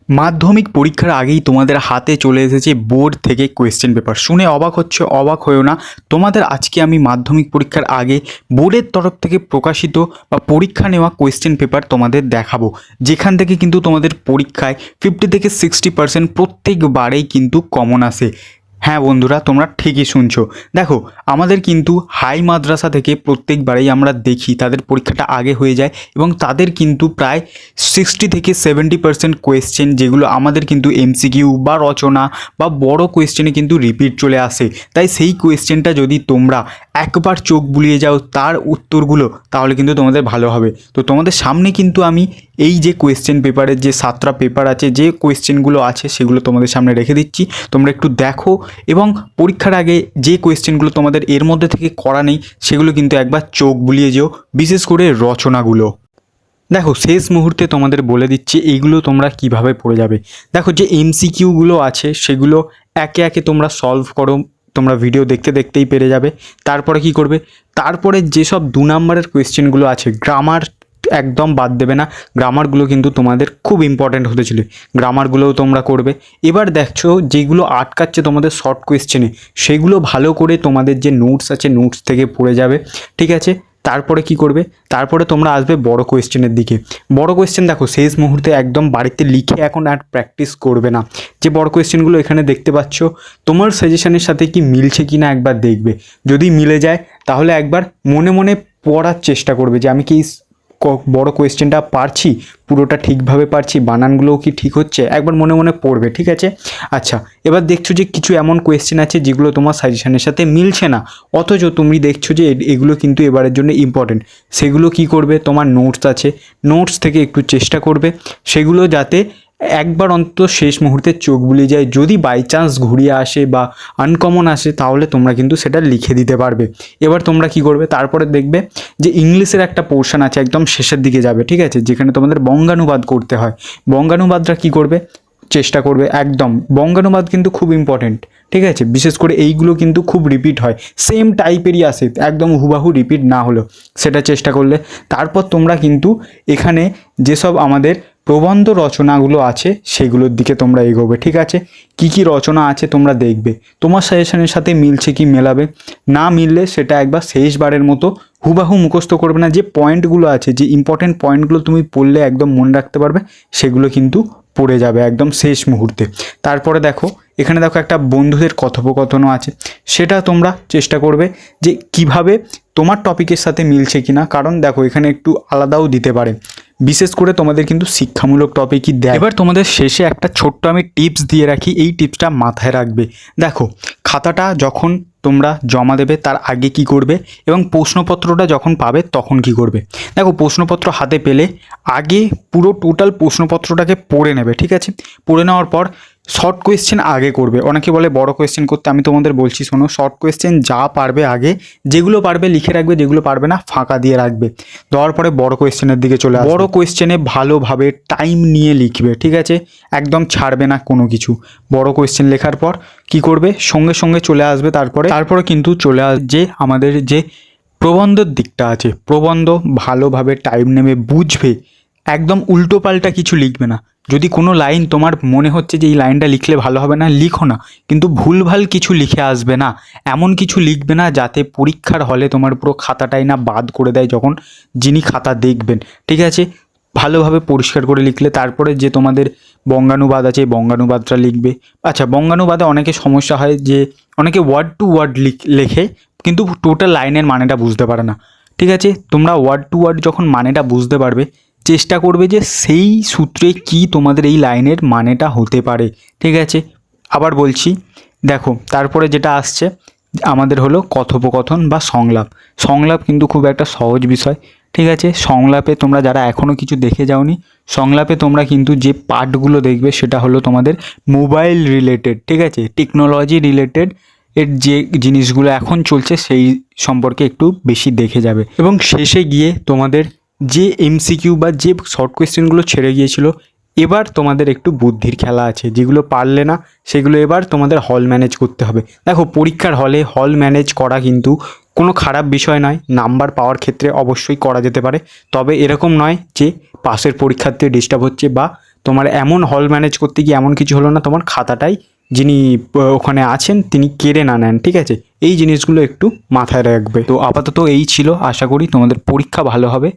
মাধ্যমিক পরীক্ষার আগেই তোমাদের হাতে চলে এসেছে বোর্ড থেকে কোয়েশ্চেন পেপার। শুনে অবাক হচ্ছে, অবাক হয়েও না। তোমাদের আজকে আমি মাধ্যমিক পরীক্ষার আগে বোর্ডের তরফ থেকে প্রকাশিত বা পরীক্ষা নেওয়া কোয়েশ্চেন পেপার তোমাদের দেখাবো, যেখান থেকে কিন্তু তোমাদের পরীক্ষায় 50 থেকে 60% প্রত্যেকবারেই কিন্তু কমন আসে। হ্যাঁ বন্ধুরা, তোমরা ঠিকই শুনছো। দেখো, আমাদের কিন্তু হাই মাদ্রাসা থেকে প্রত্যেকবারেই আমরা দেখি তাদের পরীক্ষাটা আগে হয়ে যায় এবং তাদের কিন্তু প্রায় 60 থেকে 70% কোয়েশ্চেন, যেগুলো আমাদের কিন্তু এমসিকিউ বা রচনা বা বড় কোয়েশ্চেনে কিন্তু রিপিট চলে আসে। তাই সেই কোয়েশ্চেনটা যদি তোমরা একবার চোখ বুলিয়ে যাও তার উত্তরগুলো, তাহলে কিন্তু তোমাদের ভালো হবে। তো তোমাদের সামনে কিন্তু আমি এই যে কোয়েশ্চেন পেপারের যে 7টা পেপার আছে, যে কোয়েশ্চেনগুলো আছে সেগুলো তোমাদের সামনে রেখে দিচ্ছি। তোমরা একটু দেখো এবং পরীক্ষার আগে যে কোয়েশ্চেনগুলো তোমাদের এর মধ্যে থেকে করা নেই সেগুলো কিন্তু একবার চোখ বুলিয়ে যেও, বিশেষ করে রচনাগুলো। দেখো, শেষ মুহূর্তে তোমাদের বলে দিচ্ছি এইগুলো তোমরা কিভাবে পড়ে যাবে। দেখো, যে এমসিকিউগুলো আছে সেগুলো একে একে তোমরা সলভ করো, তোমরা ভিডিও দেখতে দেখতেই পেরে যাবে। তারপরে কি করবে, তারপরে যেসব 2 নম্বরের কোয়েশ্চেনগুলো আছে, গ্রামার একদম বাদ দেবে না। গ্রামারগুলো কিন্তু তোমাদের খুব ইম্পর্ট্যান্ট হতে ছিল, গ্রামারগুলোও তোমরা করবে। এবার দেখছো যেগুলো আটকাচ্ছে তোমাদের শর্ট কোয়েশ্চেনে, সেগুলো ভালো করে তোমাদের যে নোটস আছে নোটস থেকে পড়ে যাবে, ঠিক আছে। তারপরে কি করবে, তারপরে তোমরা আসবে বড় কোয়েশ্চেনের দিকে। বড় কোয়েশ্চেন দেখো, শেষ মুহূর্তে একদম বাড়িতে লিখে এখন আর প্র্যাকটিস করবে না। যে বড় কোয়েশ্চেনগুলো এখানে দেখতে পাচ্ছ, তোমার সাজেশনের সাথে কি মিলছে কি না একবার দেখবে। যদি মিলে যায় তাহলে একবার মনে মনে পড়ার চেষ্টা করবে যে আমি কি বড় কোয়েশ্চেনটা পারছি, পুরোটা ঠিকভাবে পারছি, বানানগুলোও কি ঠিক হচ্ছে, একবার মনে মনে পড়বে, ঠিক আছে। আচ্ছা, এবার দেখছো যে কিছু এমন কোয়েশ্চেন আছে যেগুলো তোমার সাজেশনের সাথে মিলছে না, অথচ তুমি দেখছো যে এগুলো কিন্তু এবারের জন্য ইম্পর্টেন্ট। সেগুলো কি করবে, তোমার নোটস আছে, নোটস থেকে একটু চেষ্টা করবে সেগুলো যাতে একবার অন্তত শেষ মুহূর্তে চোখ বুলিয়ে যায়। যদি বাই চান্স ঘুরিয়ে আসে বা আনকমন আসে তাহলে তোমরা কিন্তু সেটা লিখে দিতে পারবে। এবার তোমরা কি করবে, তারপরে দেখবে যে ইংলিশের একটা পোর্শন আছে, একদম শেষের দিকে যাবে, ঠিক আছে, যেখানে তোমাদের বঙ্গানুবাদ করতে হয়। বঙ্গানুবাদটা কি করবে, চেষ্টা করবে একদম। বঙ্গানুবাদ কিন্তু খুব ইম্পর্টেন্ট, ঠিক আছে। বিশেষ করে এইগুলো কিন্তু খুব রিপিট হয়, সেম টাইপেরই আসে, একদম হুবাহু রিপিট না হলেও সেটা চেষ্টা করলে। তারপর তোমরা কিন্তু এখানে যেসব আমাদের প্রবন্ধ রচনাগুলো আছে সেগুলোর দিকে তোমরা এগোবে, ঠিক আছে। কি কি রচনা আছে তোমরা দেখবে, তোমার সাজেশনের সাথে মিলছে কি মেলাবে। না মিললে সেটা একবার শেষবারের মতো হুবাহু মুখস্থ করবে না। যে পয়েন্টগুলো আছে, যে ইম্পর্টেন্ট পয়েন্টগুলো তুমি পড়লে একদম মনে রাখতে পারবে, সেগুলো কিন্তু পড়ে যাবে একদম শেষ মুহূর্তে। তারপরে দেখো, এখানে দেখো একটা বন্ধুদের কথোপকথনও আছে, সেটা তোমরা চেষ্টা করবে যে কিভাবে তোমার টপিকের সাথে মিলছে কিনা। কারণ দেখো, এখানে একটু আলাদাও দিতে পারে, বিশেষ করে তোমাদের কিন্তু শিক্ষামূলক টপিকই দেয়। এবার তোমাদের শেষে একটা ছোট্ট আমি টিপস দিয়ে রাখি, এই টিপসটা মাথায় রাখবে। দেখো, খাতাটা যখন তোমরা জমা দেবে তার আগে কি করবে এবং প্রশ্নপত্রটা যখন পাবে তখন কি করবে। দেখো, প্রশ্নপত্র হাতে পেলে আগে পুরো টোটাল প্রশ্নপত্রটাকে পড়ে নেবে, ঠিক আছে। পড়ে নেওয়ার পর শর্ট কোয়েশ্চেন আগে করবে। অনেকে বলে বড় কোয়েশ্চেন করতে, আমি তোমাদের বলছি শোনো, শর্ট কোয়েশ্চেন যা পারবে আগে, যেগুলো পারবে লিখে রাখবে, যেগুলো পারবে না ফাঁকা দিয়ে রাখবে। দেওয়ার পরে বড় কোয়েশ্চেনের দিকে চলে আসবে। বড় কোয়েশ্চেনে ভালোভাবে টাইম নিয়ে লিখবে, ঠিক আছে, একদম ছাড়বে না কোনো কিছু। বড় কোয়েশ্চেন লেখার পর কি করবে, সঙ্গে সঙ্গে চলে আসবে তারপরে কিন্তু চলে আসবে আমাদের যে প্রবন্ধের দিকটা আছে। প্রবন্ধ ভালোভাবে টাইম নেবে, বুঝবে, একদম উল্টোপাল্টা কিছু লিখবে না। যদি কোনো লাইন তোমার মনে হচ্ছে যে এই লাইনটা লিখলে ভালো হবে না, লিখো না, কিন্তু ভুলভাল কিছু লিখে আসবে না। এমন কিছু লিখবে না যাতে পরীক্ষার হলে তোমার পুরো খাতাটাই না বাদ করে দেয় যখন যিনি খাতা দেখবেন, ঠিক আছে। ভালোভাবে পরিষ্কার করে লিখলে তারপরে যে তোমাদের বঙ্গানুবাদ আছে বঙ্গানুবাদটা লিখবে। আচ্ছা, বঙ্গানুবাদে অনেকে সমস্যা হয় যে অনেকে ওয়ার্ড টু ওয়ার্ড লেখে কিন্তু টোটাল লাইনের মানেটা বুঝতে পারে না, ঠিক আছে। তোমরা ওয়ার্ড টু ওয়ার্ড যখন মানেটা বুঝতে পারবে, চেষ্টা করবে যে সেই সূত্রে কি তোমাদের এই লাইনের মানেটা হতে পারে, ঠিক আছে। আবার বলছি, দেখো, তারপরে যেটা আসছে আমাদের হলো কথোপকথন বা সংলাপ। সংলাপ কিন্তু খুব একটা সহজ বিষয়, ঠিক আছে। সংলাপে তোমরা যারা এখনও কিছু দেখে যাওনি, সংলাপে তোমরা কিন্তু যে পার্টগুলো দেখবে সেটা হলো তোমাদের মোবাইল রিলেটেড, ঠিক আছে, টেকনোলজি রিলেটেড এর যে জিনিসগুলো এখন চলছে সেই সম্পর্কে একটু বেশি দেখে যাবে। এবং শেষে গিয়ে তোমাদের যে এমসিকিউ বা যে শর্ট কোয়েশ্চেনগুলো ছেড়ে গিয়েছিল, এবার তোমাদের একটু বুদ্ধির খেলা আছে, যেগুলো পারলে না সেগুলো এবার তোমাদের হল ম্যানেজ করতে হবে। দেখো, পরীক্ষার হলে হল ম্যানেজ করা কিন্তু কোনো খারাপ বিষয় নয়, নাম্বার পাওয়ার ক্ষেত্রে অবশ্যই করা যেতে পারে। তবে এরকম নয় যে পাশের পরীক্ষার্থী ডিস্টার্ব হচ্ছে বা তোমার এমন হল ম্যানেজ করতে গিয়ে এমন কিছু হলো না তোমার খাতাটাই যিনি ওখানে আছেন তিনি কেড়ে না নেন, ঠিক আছে? এই জিনিসগুলো একটু মাথায় রাখবে। তো আপাতত এই ছিল, আশা করি তোমাদের পরীক্ষা ভালো হবে।